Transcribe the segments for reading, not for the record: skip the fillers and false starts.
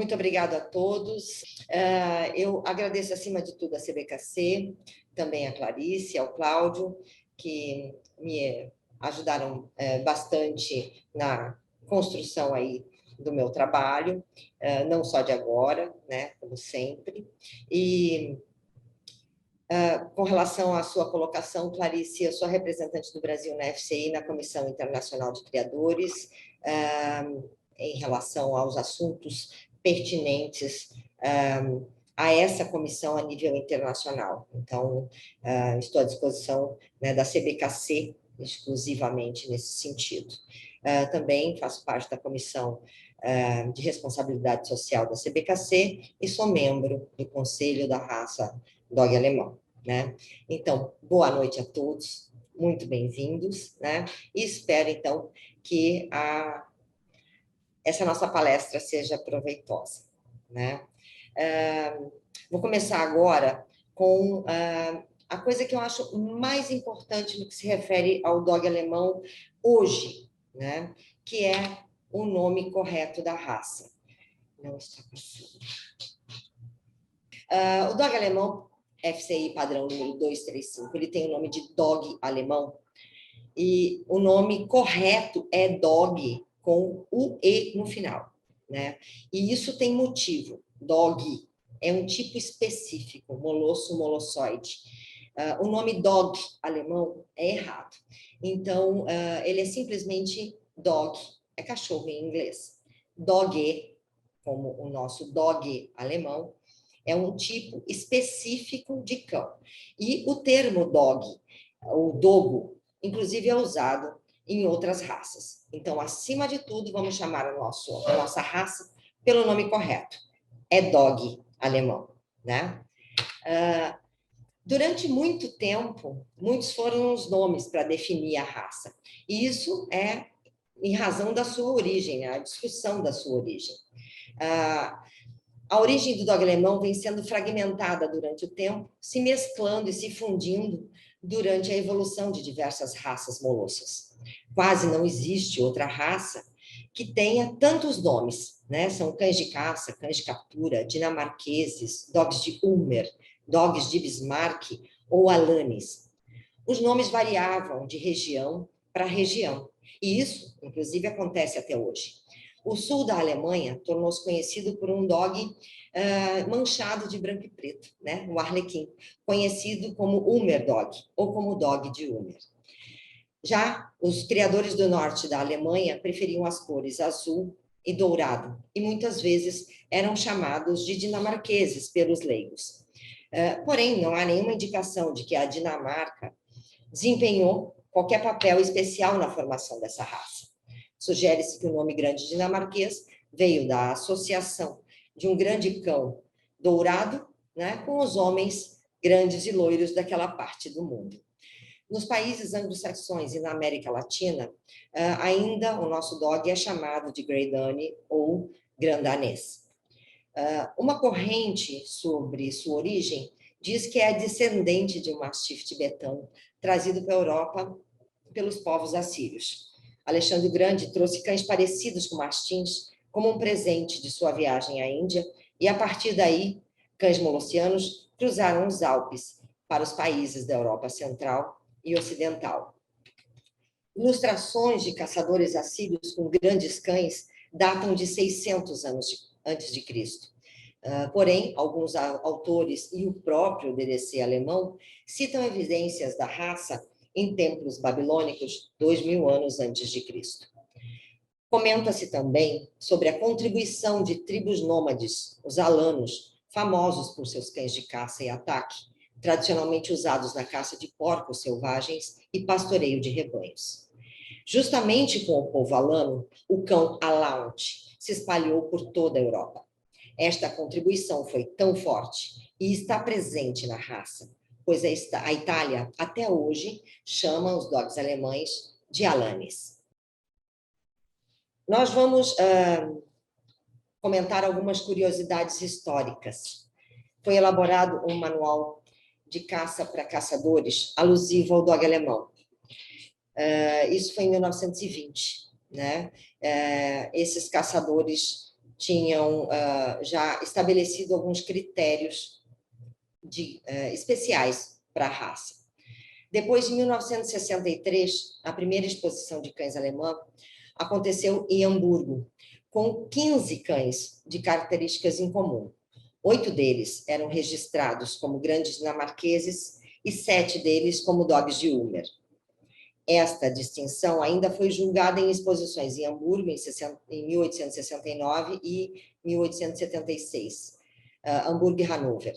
Muito obrigada a todos. Eu agradeço, acima de tudo, a CBKC, também a Clarice, ao Cláudio, que me ajudaram bastante na construção aí do meu trabalho, não só de agora, né, como sempre. E com relação à sua colocação, Clarice, eu sou representante do Brasil na FCI, na Comissão Internacional de Criadores, em relação aos assuntos pertinentes a essa comissão a nível internacional. Então, estou à disposição, né, da CBKC, exclusivamente nesse sentido. Também faço parte da comissão de responsabilidade social da CBKC e sou membro do Conselho da Raça Dog Alemão, né? Então, boa noite a todos, muito bem-vindos, né? E espero, então, que essa nossa palestra seja proveitosa, né? Vou começar agora com a coisa que eu acho mais importante no que se refere ao dog alemão hoje, né? Que é o nome correto da raça. Não está passando. O dog alemão, FCI padrão número 235, ele tem o nome de dog alemão, e o nome correto é dog, com UE no final, né? E isso tem motivo. Dog é um tipo específico, molosso, molossoide. O nome dog alemão é errado. Então, ele é simplesmente dog, é cachorro em inglês. Dogge, como o nosso dog alemão, é um tipo específico de cão. E o termo dog, o dogo, inclusive é usado em outras raças. Então, acima de tudo, vamos chamar a nossa raça pelo nome correto. É dog alemão, né? Durante muito tempo, muitos foram os nomes para definir a raça. E isso é em razão da sua origem, a discussão da sua origem. A origem do dog alemão vem sendo fragmentada durante o tempo, se mesclando e se fundindo durante a evolução de diversas raças molossas. Quase não existe outra raça que tenha tantos nomes, né? São cães de caça, cães de captura, dinamarqueses, dogs de Ulmer, dogs de Bismarck ou Alanis. Os nomes variavam de região para região, e isso, inclusive, acontece até hoje. O sul da Alemanha tornou-se conhecido por um dog manchado de branco e preto, né? O arlequim, conhecido como Ulmer Dog, ou como dog de Ulmer. Já os criadores do norte da Alemanha preferiam as cores azul e dourado, e muitas vezes eram chamados de dinamarqueses pelos leigos. Porém, não há nenhuma indicação de que a Dinamarca desempenhou qualquer papel especial na formação dessa raça. Sugere-se que o nome grande dinamarquês veio da associação de um grande cão dourado, né, com os homens grandes e loiros daquela parte do mundo. Nos países anglo-saxões e na América Latina, ainda o nosso dog é chamado de Grey Dane ou Grandanês. Uma corrente sobre sua origem diz que é descendente de um mastiff tibetano trazido para a Europa pelos povos assírios. Alexandre o Grande trouxe cães parecidos com mastins como um presente de sua viagem à Índia, e a partir daí, cães molossianos cruzaram os Alpes para os países da Europa Central e Ocidental. Ilustrações de caçadores assírios com grandes cães datam de 600 anos antes de Cristo. Porém, alguns autores e o próprio DDC alemão citam evidências da raça em templos babilônicos 2000 anos antes de Cristo. Comenta-se também sobre a contribuição de tribos nômades, os alanos, famosos por seus cães de caça e ataque, tradicionalmente usados na caça de porcos selvagens e pastoreio de rebanhos. Justamente com o povo alano, o cão Alaut se espalhou por toda a Europa. Esta contribuição foi tão forte e está presente na raça, pois a Itália, até hoje, chama os dogs alemães de Alanis. Nós vamos comentar algumas curiosidades históricas. Foi elaborado um manual de caça para caçadores alusivo ao dog alemão. Isso foi em 1920, né? Esses caçadores tinham já estabelecido alguns critérios especiais para a raça. Depois de 1963, a primeira exposição de cães alemã aconteceu em Hamburgo, com 15 cães de características em comum. 8 deles eram registrados como grandes dinamarqueses e 7 deles como dogs de Ulmer. Esta distinção ainda foi julgada em exposições em Hamburgo, em 1869 e 1876, Hamburgo e Hannover.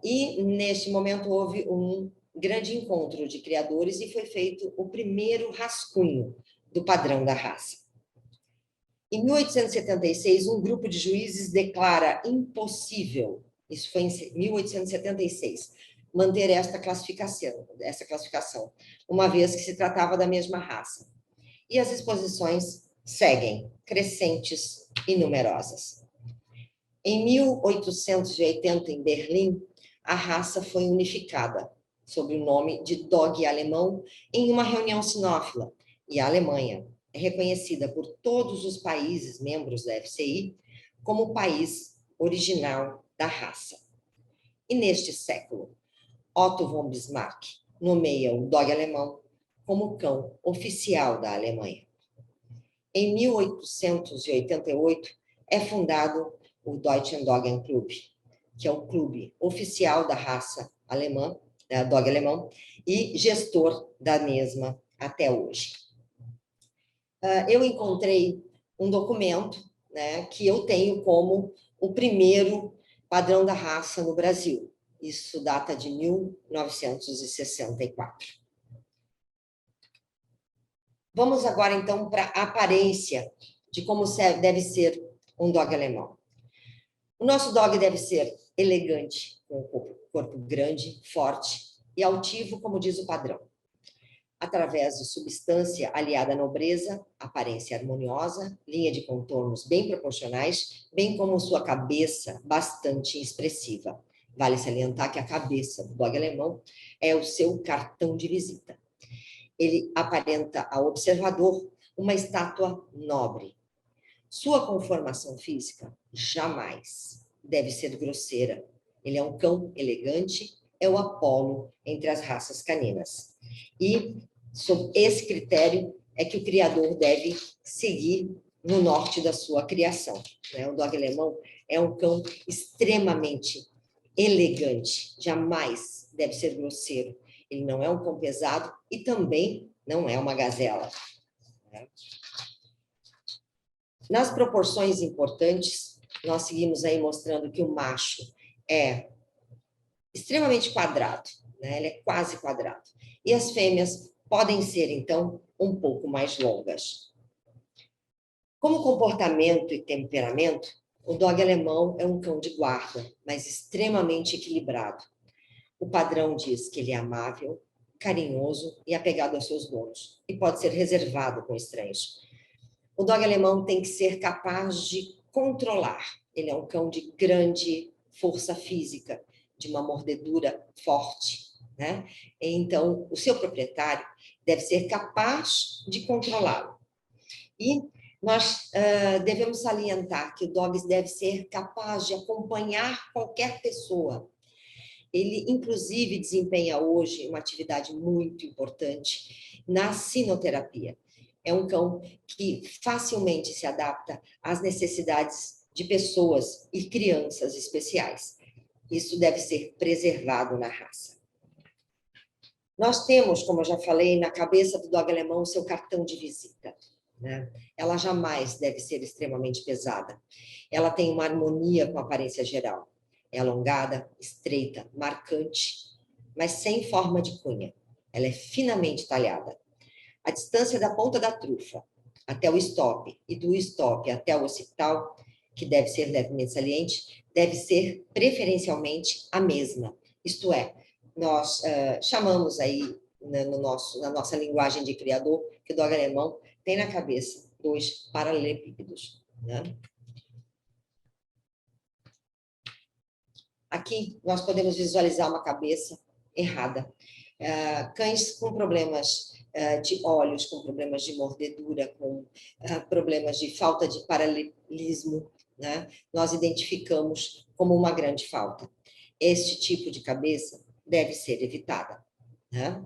E, neste momento, houve um grande encontro de criadores e foi feito o primeiro rascunho do padrão da raça. Em 1876, um grupo de juízes declara impossível, isso foi em 1876, manter esta classificação, uma vez que se tratava da mesma raça. E as exposições seguem, crescentes e numerosas. Em 1880, em Berlim, a raça foi unificada, sob o nome de Dog alemão, em uma reunião sinófila, e a Alemanha é reconhecida por todos os países membros da FCI como o país original da raça. E neste século, Otto von Bismarck nomeia o Dog alemão como cão oficial da Alemanha. Em 1888, é fundado o Deutschen Doggenklub, que é o clube oficial da raça alemã, da Dog alemão, e gestor da mesma até hoje. Eu encontrei um documento, né, que eu tenho como o primeiro padrão da raça no Brasil. Isso data de 1964. Vamos agora, então, para a aparência de como deve ser um dog alemão. O nosso dog deve ser elegante, com o corpo grande, forte e altivo, como diz o padrão. Através de substância aliada à nobreza, aparência harmoniosa, linha de contornos bem proporcionais, bem como sua cabeça bastante expressiva. Vale salientar que a cabeça do dog alemão é o seu cartão de visita. Ele aparenta ao observador uma estátua nobre. Sua conformação física jamais deve ser grosseira. Ele é um cão elegante, é o Apolo entre as raças caninas. E, sob esse critério, é que o criador deve seguir no norte da sua criação. O dog alemão é um cão extremamente elegante, jamais deve ser grosseiro. Ele não é um cão pesado e também não é uma gazela. Nas proporções importantes, nós seguimos aí mostrando que o macho é extremamente quadrado, né? Ele é quase quadrado. E as fêmeas podem ser, então, um pouco mais longas. Como comportamento e temperamento, o dog alemão é um cão de guarda, mas extremamente equilibrado. O padrão diz que ele é amável, carinhoso e apegado aos seus donos, e pode ser reservado com estranhos. O dog alemão tem que ser capaz de controlar. Ele é um cão de grande força física, de uma mordedura forte, né? Então, o seu proprietário deve ser capaz de controlá-lo. E nós devemos salientar que o dog deve ser capaz de acompanhar qualquer pessoa. Ele, inclusive, desempenha hoje uma atividade muito importante na sinoterapia. É um cão que facilmente se adapta às necessidades de pessoas e crianças especiais. Isso deve ser preservado na raça. Nós temos, como eu já falei, na cabeça do dog alemão o seu cartão de visita, né? Ela jamais deve ser extremamente pesada. Ela tem uma harmonia com a aparência geral. É alongada, estreita, marcante, mas sem forma de cunha. Ela é finamente talhada. A distância da ponta da trufa até o stop e do stop até o occipital, que deve ser levemente saliente, deve ser preferencialmente a mesma. Isto é, nós chamamos aí, na nossa linguagem de criador, que o dog alemão tem na cabeça 2 paralelepípedos, né? Aqui nós podemos visualizar uma cabeça errada. Cães com problemas de olhos, com problemas de mordedura, com problemas de falta de paralelismo, né, nós identificamos como uma grande falta. Este tipo de cabeça deve ser evitada, né?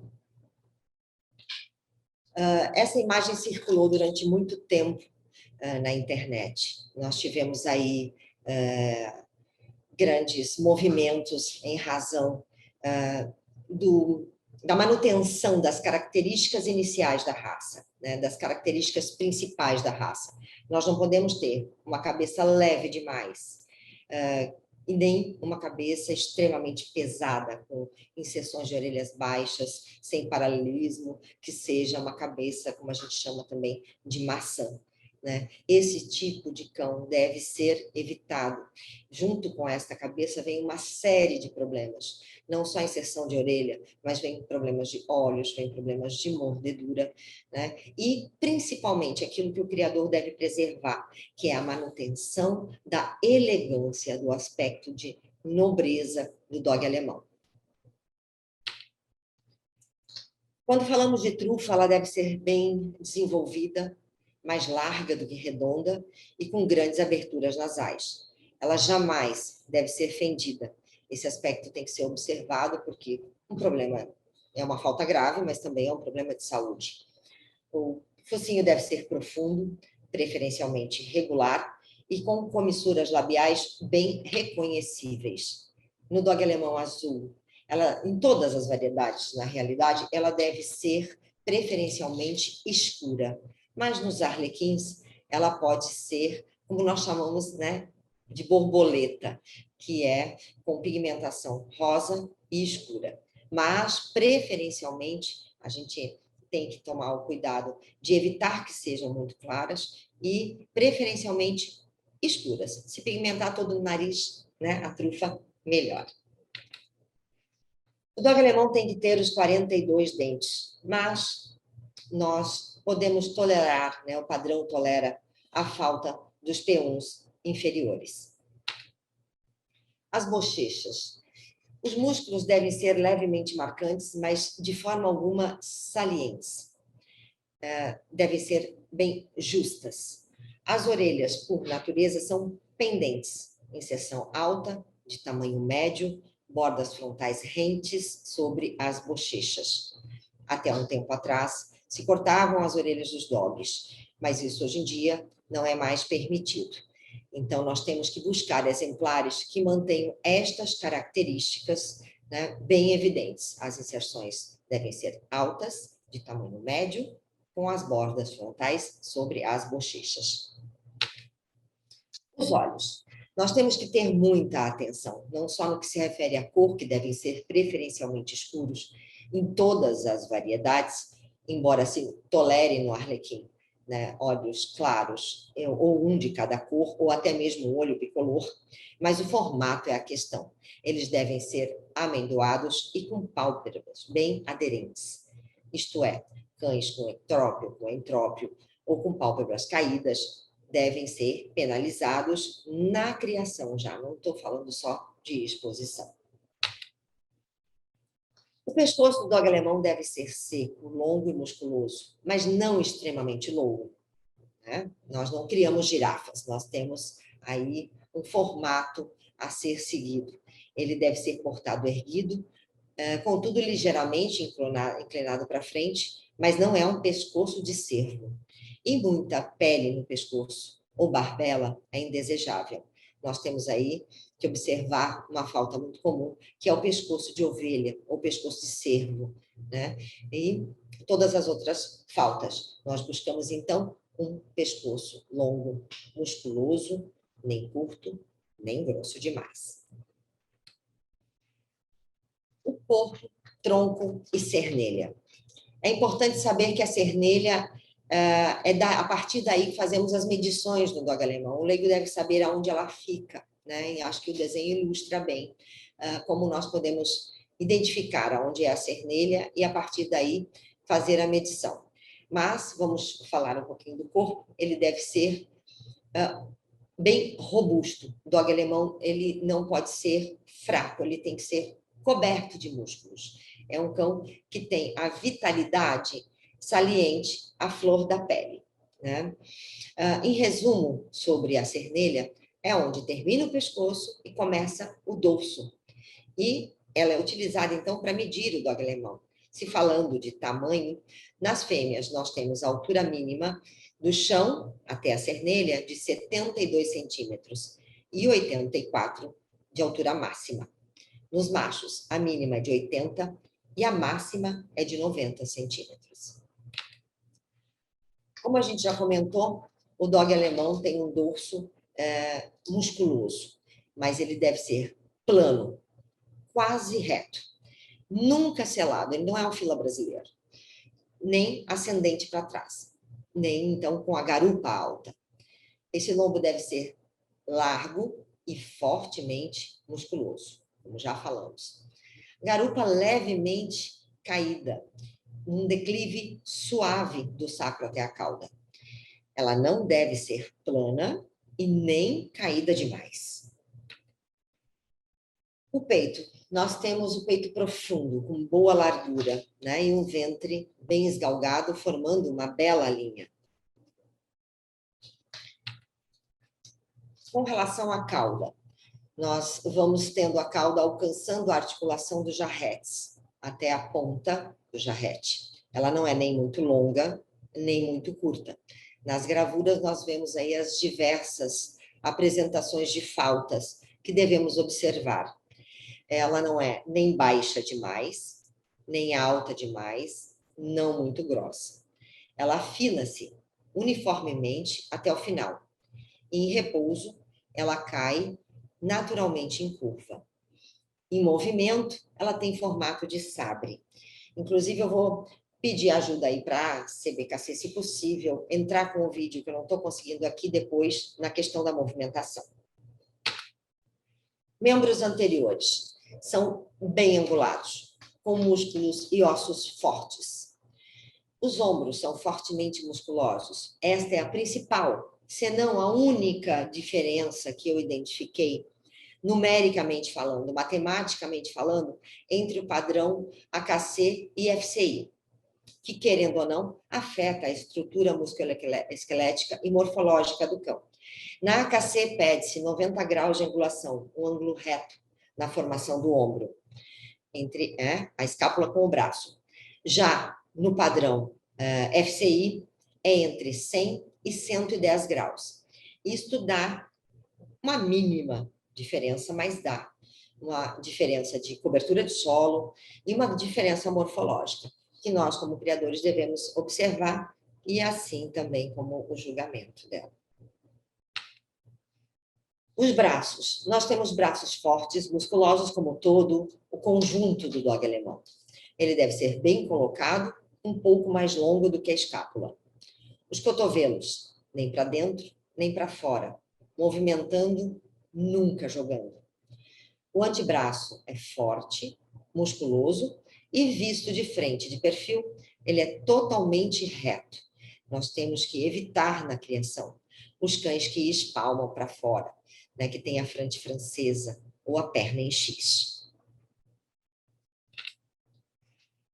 Essa imagem circulou durante muito tempo na internet. Nós tivemos aí grandes movimentos em razão da manutenção das características iniciais da raça, né, das características principais da raça. Nós não podemos ter uma cabeça leve demais, e nem uma cabeça extremamente pesada, com inserções de orelhas baixas, sem paralelismo, que seja uma cabeça, como a gente chama também, de maçã, né? Esse tipo de cão deve ser evitado. Junto com esta cabeça vem uma série de problemas, não só inserção de orelha, mas vem problemas de olhos, vem problemas de mordedura, né? E principalmente aquilo que o criador deve preservar, que é a manutenção da elegância, do aspecto de nobreza do dog alemão. Quando falamos de trufa, ela deve ser bem desenvolvida, mais larga do que redonda e com grandes aberturas nasais. Ela jamais deve ser fendida. Esse aspecto tem que ser observado porque um problema é uma falta grave, mas também é um problema de saúde. O focinho deve ser profundo, preferencialmente regular e com comissuras labiais bem reconhecíveis. No dog alemão azul, ela, em todas as variedades, na realidade, ela deve ser preferencialmente escura. Mas nos arlequins, ela pode ser, como nós chamamos, né, de borboleta, que é com pigmentação rosa e escura. Mas, preferencialmente, a gente tem que tomar o cuidado de evitar que sejam muito claras e, preferencialmente, escuras. Se pigmentar todo o nariz, né, a trufa, melhor. O dog alemão tem que ter os 42 dentes, mas nós podemos tolerar, né, o padrão tolera a falta dos P1s inferiores. As bochechas. Os músculos devem ser levemente marcantes, mas de forma alguma salientes. Devem ser bem justas. As orelhas, por natureza, são pendentes, inserção alta, de tamanho médio, bordas frontais rentes sobre as bochechas. Até um tempo atrás, se cortavam as orelhas dos dogs, mas isso hoje em dia não é mais permitido. Então, nós temos que buscar exemplares que mantenham estas características, né, bem evidentes. As inserções devem ser altas, de tamanho médio, com as bordas frontais sobre as bochechas. Os olhos. Nós temos que ter muita atenção, não só no que se refere à cor, que devem ser preferencialmente escuros, em todas as variedades, embora se tolere no arlequim, né, olhos claros, ou um de cada cor, ou até mesmo um olho bicolor, mas o formato é a questão. Eles devem ser amendoados e com pálpebras bem aderentes, isto é, cães com ectrópio, com entrópio, ou com pálpebras caídas, devem ser penalizados na criação já, não estou falando só de exposição. O pescoço do dog alemão deve ser seco, longo e musculoso, mas não extremamente longo, né? Nós não criamos girafas, nós temos aí um formato a ser seguido. Ele deve ser cortado erguido, contudo ligeiramente inclinado para frente, mas não é um pescoço de cervo. E muita pele no pescoço ou barbela é indesejável. Nós temos aí que observar uma falta muito comum, que é o pescoço de ovelha ou pescoço de cervo, né? E todas as outras faltas. Nós buscamos, então, um pescoço longo, musculoso, nem curto, nem grosso demais. O corpo, tronco e cernelha. É importante saber que a cernelha a partir daí que fazemos as medições no dog alemão. O leigo deve saber aonde ela fica, né? E acho que o desenho ilustra bem como nós podemos identificar aonde é a cernelha e a partir daí fazer a medição. Mas vamos falar um pouquinho do corpo. Ele deve ser bem robusto. O dog alemão ele não pode ser fraco, ele tem que ser coberto de músculos. É um cão que tem a vitalidade saliente à flor da pele, né? Em resumo sobre a cernelha, É onde termina o pescoço e começa o dorso. E ela é utilizada, então, para medir o dog alemão. Se falando de tamanho, nas fêmeas nós temos a altura mínima do chão até a cernelha de 72 centímetros e 84 de altura máxima. Nos machos, a mínima é de 80 e a máxima é de 90 centímetros. Como a gente já comentou, o dog alemão tem um dorso musculoso, mas ele deve ser plano, quase reto, nunca selado, ele não é um fila brasileiro, nem ascendente para trás, nem então com a garupa alta. Esse lombo deve ser largo e fortemente musculoso, como já falamos. Garupa levemente caída, um declive suave do sacro até a cauda. Ela não deve ser plana e nem caída demais. O peito. Nós temos o peito profundo, com boa largura, né? E um ventre bem esgalgado, formando uma bela linha. Com relação à cauda, nós vamos tendo a cauda alcançando a articulação dos jarretes, até a ponta do jarrete. Ela não é nem muito longa, nem muito curta. Nas gravuras, nós vemos aí as diversas apresentações de faltas que devemos observar. Ela não é nem baixa demais, nem alta demais, não muito grossa. Ela afina-se uniformemente até o final. E em repouso, ela cai naturalmente em curva. Em movimento, ela tem formato de sabre. Inclusive, eu vou pedir ajuda aí para a CBKC, se possível, entrar com o vídeo, que eu não estou conseguindo aqui depois, na questão da movimentação. Membros anteriores são bem angulados, com músculos e ossos fortes. Os ombros são fortemente musculosos. Esta é a principal, senão a única diferença que eu identifiquei, numericamente falando, matematicamente falando, entre o padrão AKC e FCI, que, querendo ou não, afeta a estrutura musculoesquelética e morfológica do cão. Na AKC, pede-se 90 graus de angulação, um ângulo reto na formação do ombro, entre a escápula com o braço. Já no padrão FCI, é entre 100 e 110 graus. Isto dá uma mínima diferença, mas dá uma diferença de cobertura de solo e uma diferença morfológica, que nós, como criadores, devemos observar, e assim também como o julgamento dela. Os braços. Nós temos braços fortes, musculosos como todo, o conjunto do dog alemão. Ele deve ser bem colocado, um pouco mais longo do que a escápula. Os cotovelos, nem para dentro, nem para fora, movimentando, nunca jogando. O antebraço é forte, musculoso e visto de frente, de perfil, ele é totalmente reto. Nós temos que evitar na criação os cães que espalmam para fora, né, que tem a frente francesa ou a perna em X.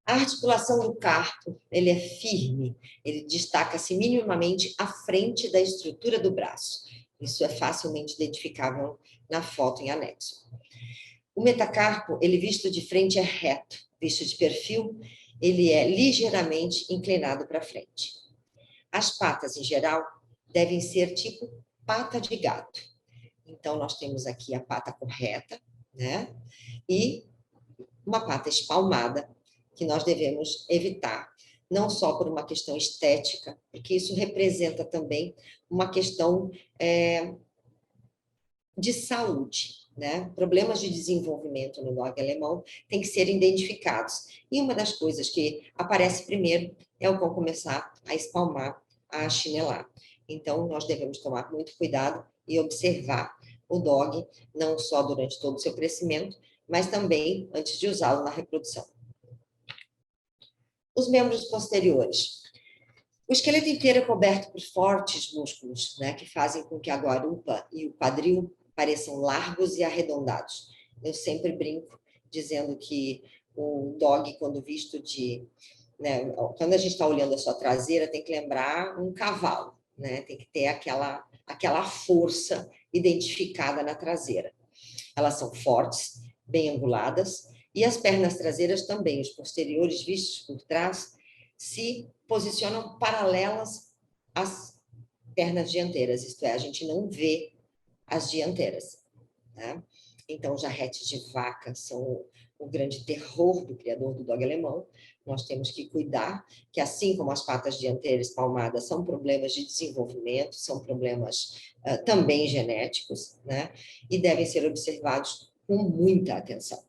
A articulação do carpo, ele é firme, ele destaca-se minimamente à frente da estrutura do braço. Isso é facilmente identificável na foto em anexo. O metacarpo, ele visto de frente é reto, visto de perfil, ele é ligeiramente inclinado para frente. As patas, em geral, devem ser tipo pata de gato. Então, nós temos aqui a pata correta, né? E uma pata espalmada, que nós devemos evitar, não só por uma questão estética, porque isso representa também uma questão de saúde, né? Problemas de desenvolvimento no dog alemão têm que ser identificados. E uma das coisas que aparece primeiro é o cão começar a espalmar, a chinelar. Então, nós devemos tomar muito cuidado e observar o dog, não só durante todo o seu crescimento, mas também antes de usá-lo na reprodução. Os membros posteriores. O esqueleto inteiro é coberto por fortes músculos, né, que fazem com que a garupa e o quadril pareçam largos e arredondados. Eu sempre brinco dizendo que o dog, quando visto de... né, quando a gente está olhando a sua traseira, tem que lembrar um cavalo, né, tem que ter aquela força identificada na traseira. Elas são fortes, bem anguladas, e as pernas traseiras também, os posteriores vistos por trás, se posicionam paralelas às pernas dianteiras, isto é, a gente não vê as dianteiras, né? Então, os jarretes de vaca são o grande terror do criador do dog alemão. Nós temos que cuidar que, assim como as patas dianteiras palmadas são problemas de desenvolvimento, são problemas também genéticos, né? E devem ser observados com muita atenção.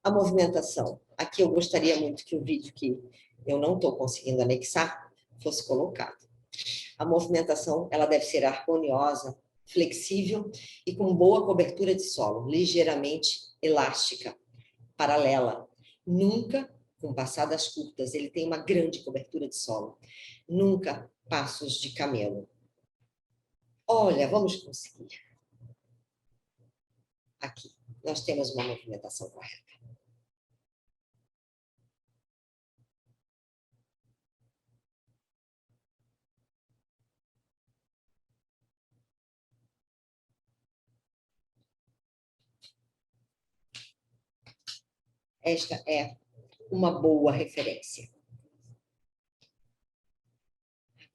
A movimentação. Aqui eu gostaria muito que o vídeo que eu não estou conseguindo anexar fosse colocado. A movimentação ela deve ser harmoniosa, flexível e com boa cobertura de solo, ligeiramente elástica, paralela. Nunca com passadas curtas, ele tem uma grande cobertura de solo. Nunca passos de camelo. Olha, vamos conseguir. Aqui, nós temos uma movimentação correta. Esta é uma boa referência.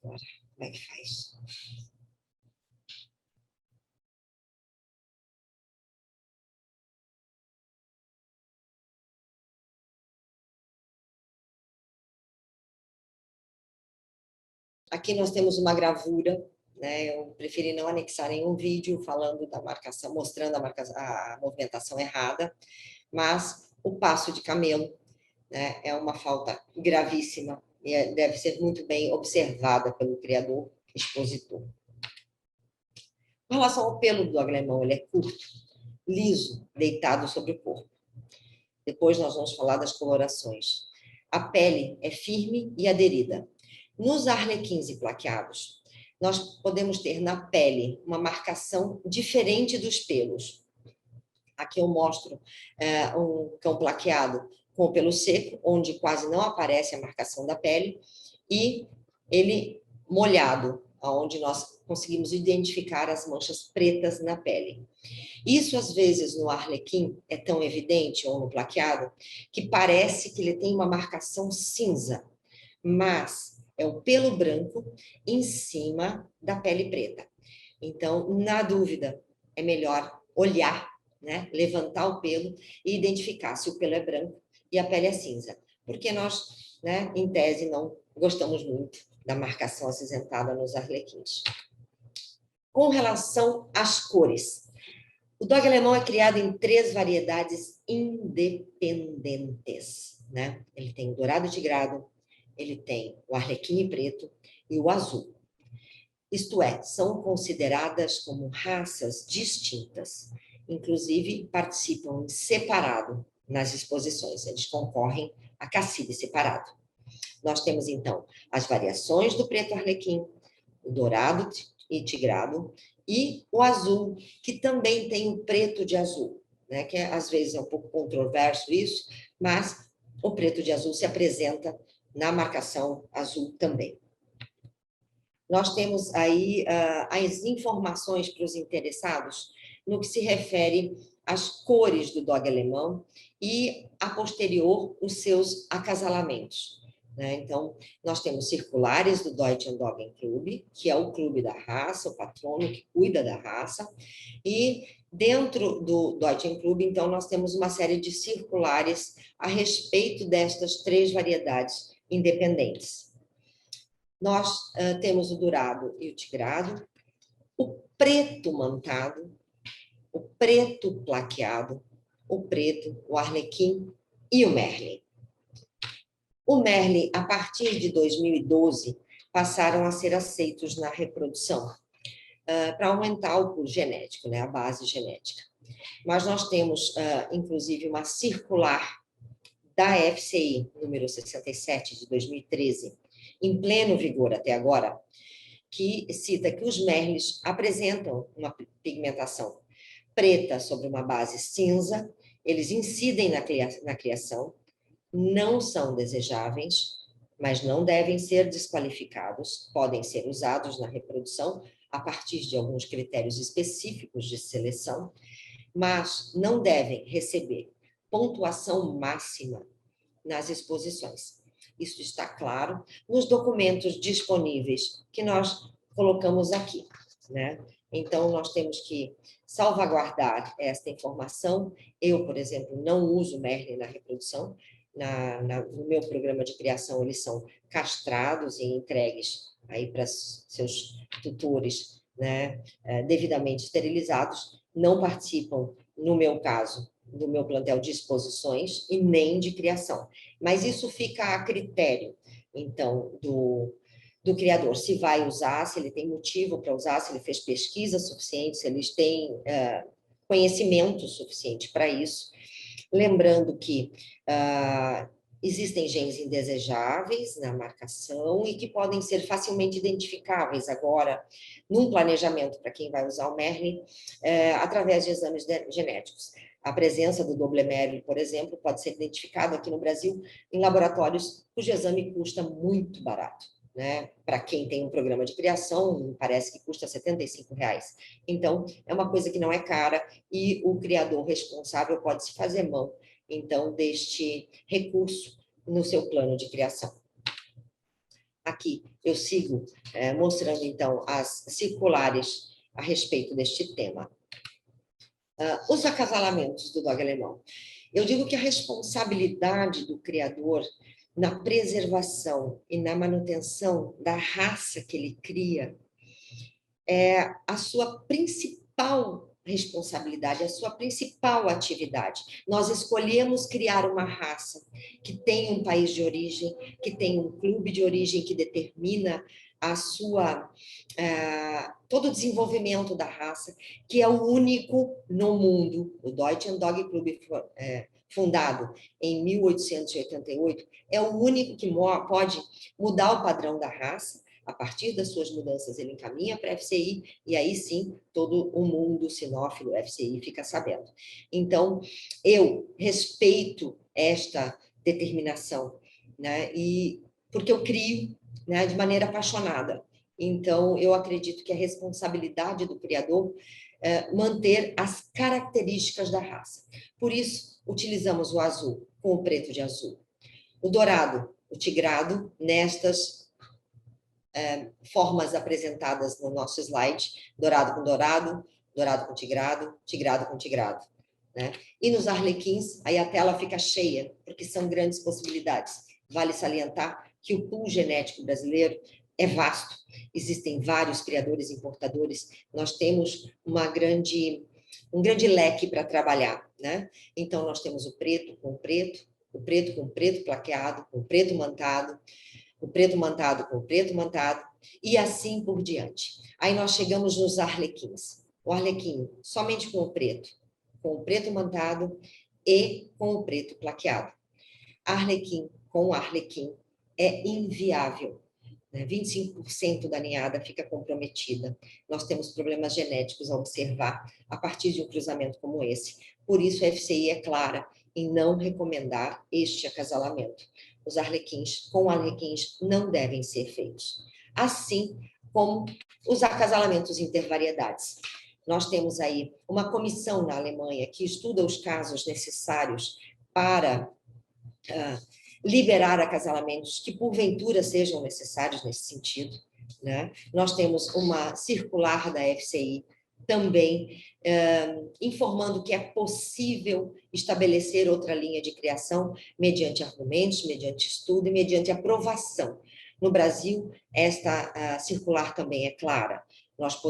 Agora, como é que faz? Aqui nós temos uma gravura, né? Eu preferi não anexar nenhum vídeo falando da marcação, mostrando a movimentação errada, mas o passo de camelo, né, é uma falta gravíssima e deve ser muito bem observada pelo criador, expositor. Com relação ao pelo do dog alemão, ele é curto, liso, deitado sobre o corpo. Depois nós vamos falar das colorações. A pele é firme e aderida. Nos arlequins e plaqueados, nós podemos ter na pele uma marcação diferente dos pelos. Aqui eu mostro um cão plaqueado com o pelo seco, onde quase não aparece a marcação da pele, e ele molhado, onde nós conseguimos identificar as manchas pretas na pele. Isso, às vezes, no arlequim é tão evidente, ou no plaqueado, que parece que ele tem uma marcação cinza, mas é o pelo branco em cima da pele preta. Então, na dúvida, é melhor olhar, né? Levantar o pelo e identificar se o pelo é branco e a pele é cinza. Porque nós, né, em tese, não gostamos muito da marcação acinzentada nos arlequins. Com relação às cores, o dog alemão é criado em 3 variedades independentes, né? Ele tem o dourado tigrado, ele tem o arlequim preto e o azul. Isto é, são consideradas como raças distintas. Inclusive, participam em separado nas exposições. Eles concorrem a cacife separado. Nós temos, então, as variações do preto arlequim, o dourado e tigrado, e o azul, que também tem o preto de azul, né? Que às vezes é um pouco controverso isso, mas o preto de azul se apresenta na marcação azul também. Nós temos aí as informações para os interessados no que se refere às cores do dog alemão e, a posterior, os seus acasalamentos, né? Então, nós temos circulares do Deutschen Doggenklub, que é o clube da raça, o patrono que cuida da raça, e dentro do Deutschen Club, então, nós temos uma série de circulares a respeito destas 3 variedades independentes. Nós temos o dourado e o tigrado, o preto mantado, o preto plaqueado, o preto, o arlequim e o merlin. O merlin, a partir de 2012, passaram a ser aceitos na reprodução, para aumentar o pool genético, né, a base genética. Mas nós temos, inclusive, uma circular da FCI, número 67, de 2013, em pleno vigor até agora, que cita que os merles apresentam uma pigmentação preta sobre uma base cinza, eles incidem na criação, não são desejáveis, mas não devem ser desqualificados, podem ser usados na reprodução a partir de alguns critérios específicos de seleção, mas não devem receber pontuação máxima nas exposições. Isso está claro nos documentos disponíveis que nós colocamos aqui, né? Então, nós temos que salvaguardar esta informação. Eu, por exemplo, não uso Merlin na reprodução. No meu programa de criação, eles são castrados e entregues aí para seus tutores, né, devidamente esterilizados. Não participam, no meu caso, do meu plantel de exposições e nem de criação. Mas isso fica a critério, então, do criador, se vai usar, se ele tem motivo para usar, se ele fez pesquisa suficiente, se eles têm conhecimento suficiente para isso. Lembrando que existem genes indesejáveis na marcação e que podem ser facilmente identificáveis agora num planejamento para quem vai usar o Merlin, através de exames genéticos. A presença do doble Merlin, por exemplo, pode ser identificada aqui no Brasil em laboratórios cujo exame custa muito barato, né? Para quem tem um programa de criação, parece que custa R$75. Então, é uma coisa que não é cara e o criador responsável pode se fazer mão, então, deste recurso no seu plano de criação. Aqui eu sigo mostrando, então, as circulares a respeito deste tema. Os acasalamentos do dog alemão. Eu digo que a responsabilidade do criador na preservação e na manutenção da raça que ele cria é a sua principal responsabilidade, a sua principal atividade. Nós escolhemos criar uma raça que tem um país de origem, que tem um clube de origem que determina a sua todo o desenvolvimento da raça, que é o único no mundo. O Deutsche Dog Club, fundado em 1888, é o único que pode mudar o padrão da raça. A partir das suas mudanças, ele encaminha para a FCI, e aí sim, todo o mundo sinófilo FCI fica sabendo. Então, eu respeito esta determinação, né? E porque eu crio, né, de maneira apaixonada. Então, eu acredito que a responsabilidade do criador é manter as características da raça. Por isso, utilizamos o azul com o preto de azul. O dourado, o tigrado, nestas formas apresentadas no nosso slide, dourado com dourado, dourado com tigrado, tigrado com tigrado. Né? E nos arlequins, aí a tela fica cheia, porque são grandes possibilidades. Vale salientar que o pool genético brasileiro é vasto, existem vários criadores e importadores, nós temos um grande leque para trabalhar, né? Então, nós temos o preto com preto plaqueado, com preto mantado, o preto mantado com o preto mantado, e assim por diante. Aí nós chegamos nos arlequins. O arlequim somente com o preto mantado e com o preto plaqueado. Arlequim com arlequim é inviável. 25% da ninhada fica comprometida. Nós temos problemas genéticos a observar a partir de um cruzamento como esse. Por isso, a FCI é clara em não recomendar este acasalamento. Os arlequins com arlequins não devem ser feitos. Assim como os acasalamentos intervariedades. Nós temos aí uma comissão na Alemanha que estuda os casos necessários para liberar acasalamentos que, porventura, sejam necessários nesse sentido. Né? Nós temos uma circular da FCI também informando que é possível estabelecer outra linha de criação mediante argumentos, mediante estudo e mediante aprovação. No Brasil, esta circular também é clara. Nós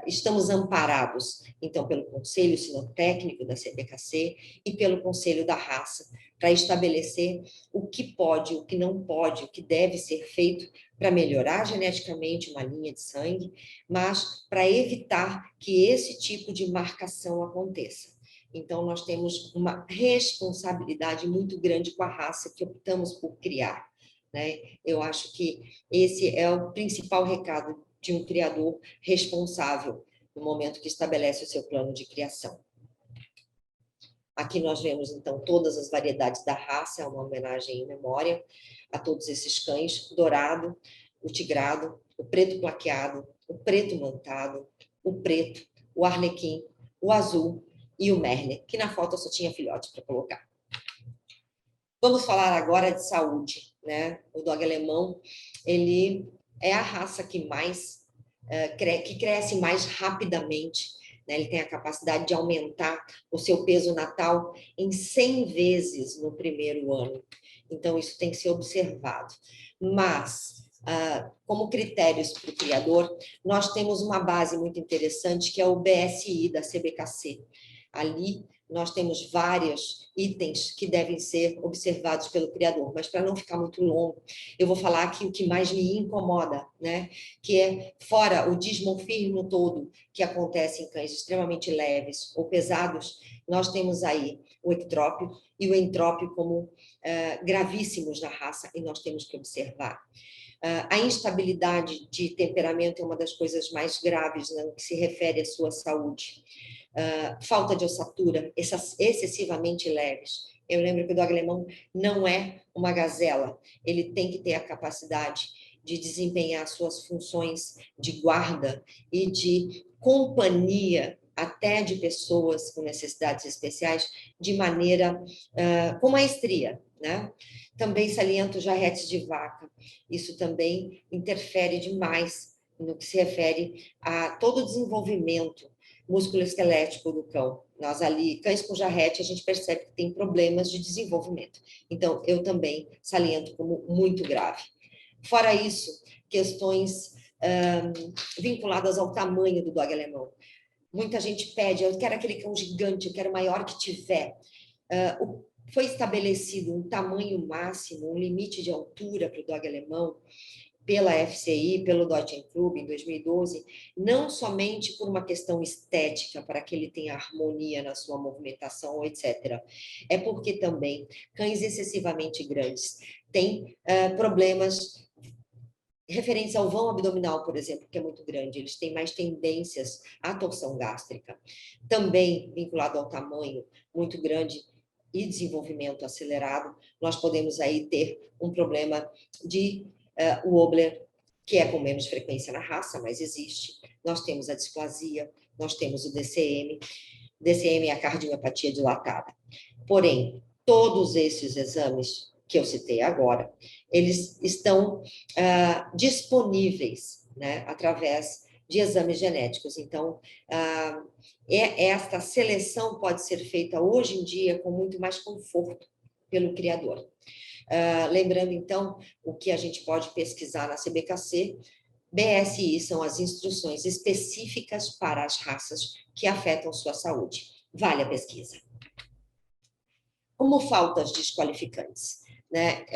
estamos amparados, então, pelo Conselho Sinotécnico da CPKC e pelo Conselho da Raça, para estabelecer o que pode, o que não pode, o que deve ser feito para melhorar geneticamente uma linha de sangue, mas para evitar que esse tipo de marcação aconteça. Então, nós temos uma responsabilidade muito grande com a raça que optamos por criar. Né? Eu acho que esse é o principal recado de um criador responsável no momento que estabelece o seu plano de criação. Aqui nós vemos, então, todas as variedades da raça, é uma homenagem em memória a todos esses cães, dourado, o tigrado, o preto plaqueado, o preto mantado, o preto, o arlequim, o azul e o merle, que na foto eu só tinha filhote para colocar. Vamos falar agora de saúde, né? O dog alemão, ele é a raça que mais que cresce mais rapidamente, né? Ele tem a capacidade de aumentar o seu peso natal em 100 vezes no primeiro ano. Então, isso tem que ser observado. Mas, como critérios para o criador, nós temos uma base muito interessante, que é o BSI da CBKC. Ali, nós temos vários itens que devem ser observados pelo criador, mas para não ficar muito longo, eu vou falar aqui o que mais me incomoda, né? Que é, fora o dismorfismo todo que acontece em cães extremamente leves ou pesados, nós temos aí o ectrópio e o entrópio como gravíssimos na raça, e nós temos que observar. A instabilidade de temperamento é uma das coisas mais graves, né, no que se refere à sua saúde. Falta de ossatura, excessivamente leves. Eu lembro que o dog alemão não é uma gazela, ele tem que ter a capacidade de desempenhar suas funções de guarda e de companhia, até de pessoas com necessidades especiais, de maneira com maestria, né? Também saliento jarretes de vaca. Isso também interfere demais no que se refere a todo o desenvolvimento músculo-esquelético do cão. Nós ali, cães com jarrete, a gente percebe que tem problemas de desenvolvimento. Então, eu também saliento como muito grave. Fora isso, questões vinculadas ao tamanho do dog alemão. Muita gente pede, eu quero aquele cão gigante, eu quero o maior que tiver. Foi estabelecido um tamanho máximo, um limite de altura para o dog alemão, pela FCI, pelo Deutschen Club, em 2012, não somente por uma questão estética, para que ele tenha harmonia na sua movimentação, etc. É porque também cães excessivamente grandes têm problemas referentes ao vão abdominal, por exemplo, que é muito grande. Eles têm mais tendências à torção gástrica. Também, vinculado ao tamanho muito grande e desenvolvimento acelerado, nós podemos aí ter um problema de Wobbler, que é com menos frequência na raça, mas existe. Nós temos a displasia, nós temos o DCM. DCM é a cardiomiopatia dilatada. Porém, todos esses exames que eu citei agora, eles estão disponíveis, né, através de exames genéticos. Então, esta seleção pode ser feita hoje em dia com muito mais conforto pelo criador. Lembrando, então, o que a gente pode pesquisar na CBKC, BSI são as instruções específicas para as raças que afetam sua saúde. Vale a pesquisa. Como faltas desqualificantes, né?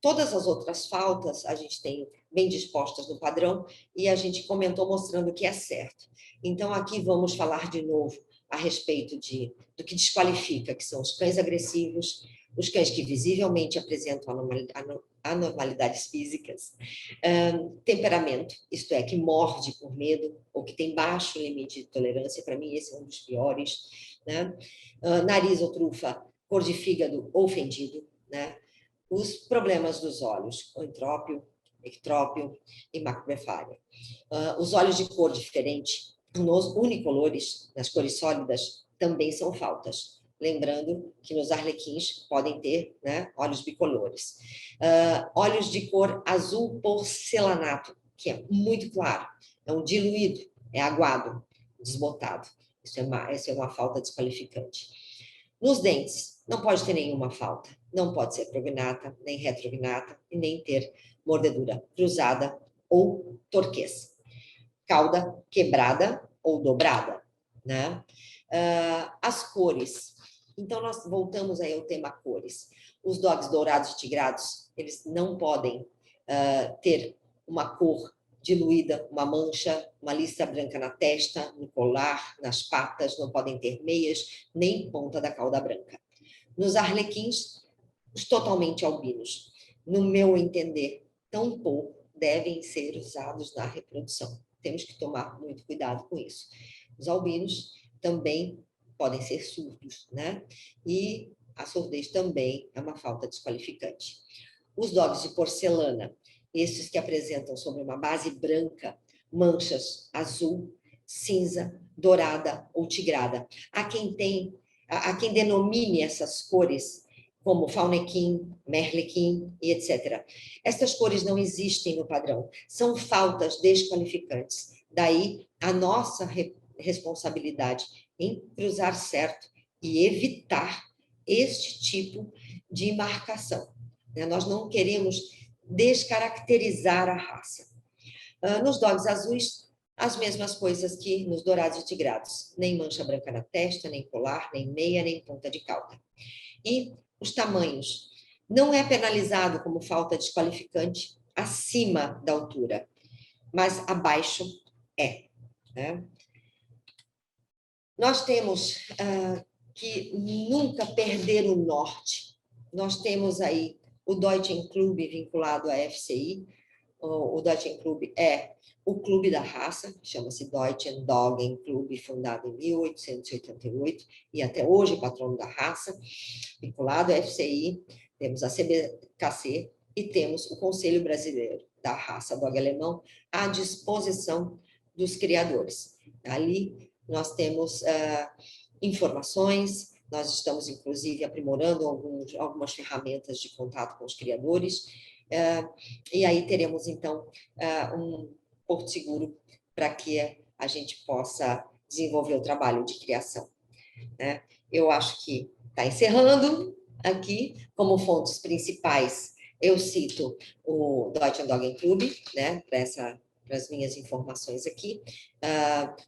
Todas as outras faltas a gente tem bem dispostas no padrão e a gente comentou mostrando que é certo. Então, aqui vamos falar de novo a respeito do que desqualifica, que são os cães agressivos, os cães que visivelmente apresentam anormalidades físicas, temperamento, isto é, que morde por medo ou que tem baixo limite de tolerância, para mim esse é um dos piores, né? Nariz ou trufa, cor de fígado ou fendido, né? Os problemas dos olhos, entrópio, ectrópio e macrocefália. Os olhos de cor diferente, nos unicolores, nas cores sólidas, também são faltas. Lembrando que nos arlequins podem ter, né, olhos bicolores. Olhos de cor azul porcelanato, que é muito claro, é um diluído, é aguado, desbotado. Isso é uma falta desqualificante. Nos dentes, não pode ter nenhuma falta. Não pode ser prognata, nem retrognata, e nem ter mordedura cruzada ou torquês. Cauda quebrada ou dobrada, né? As cores. Então, nós voltamos aí ao tema cores. Os dogs dourados e tigrados, eles não podem ter uma cor diluída, uma mancha, uma lista branca na testa, no colar, nas patas, não podem ter meias, nem ponta da cauda branca. Nos arlequins, os totalmente albinos, no meu entender, tampouco devem ser usados na reprodução. Temos que tomar muito cuidado com isso. Os albinos também podem ser surdos, né? E a surdez também é uma falta desqualificante. Os dogs de porcelana, esses que apresentam sobre uma base branca, manchas azul, cinza, dourada ou tigrada. Há quem denomine essas cores como faunequim, merlequim e etc. Estas cores não existem no padrão, são faltas desqualificantes. Daí a nossa responsabilidade em cruzar certo e evitar este tipo de marcação. Nós não queremos descaracterizar a raça. Nos dogs azuis, as mesmas coisas que nos dourados e tigrados. Nem mancha branca na testa, nem colar, nem meia, nem ponta de cauda. E os tamanhos. Não é penalizado como falta desqualificante acima da altura, mas abaixo é. Né? Nós temos que nunca perder o norte. Nós temos aí o Deutschen Club vinculado à FCI. O Deutschen Club é o clube da raça, chama-se Deutschen Doggen Club, fundado em 1888 e até hoje patrono da raça, vinculado à FCI. Temos a CBKC e temos o Conselho Brasileiro da Raça Dog Alemão à disposição dos criadores. Ali nós temos informações, nós estamos, inclusive, aprimorando algumas ferramentas de contato com os criadores, e aí teremos, então, um porto seguro para que a gente possa desenvolver o trabalho de criação. Né? Eu acho que está encerrando aqui, como fontes principais, eu cito o Deutschen Doggen Club, né, para as minhas informações aqui,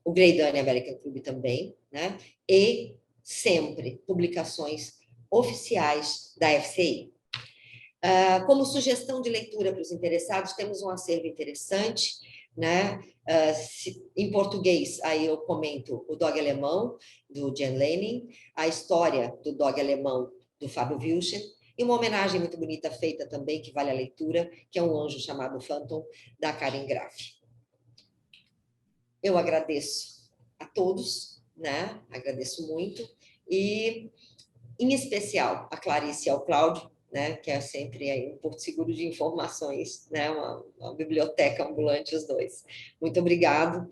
o Great Dane American Club também, né, e sempre publicações oficiais da FCI. Como sugestão de leitura para os interessados, temos um acervo interessante, né? Em português, aí eu comento o Dog Alemão, do Jan Lenin, a história do Dog Alemão, do Fábio Wilschen, e uma homenagem muito bonita feita também, que vale a leitura, que é um anjo chamado Phantom, da Karen Graff. Eu agradeço a todos, né? Agradeço muito, e em especial a Clarice e ao Cláudio, né, que é sempre aí um porto seguro de informações, né, uma biblioteca ambulante, os dois. Muito obrigado.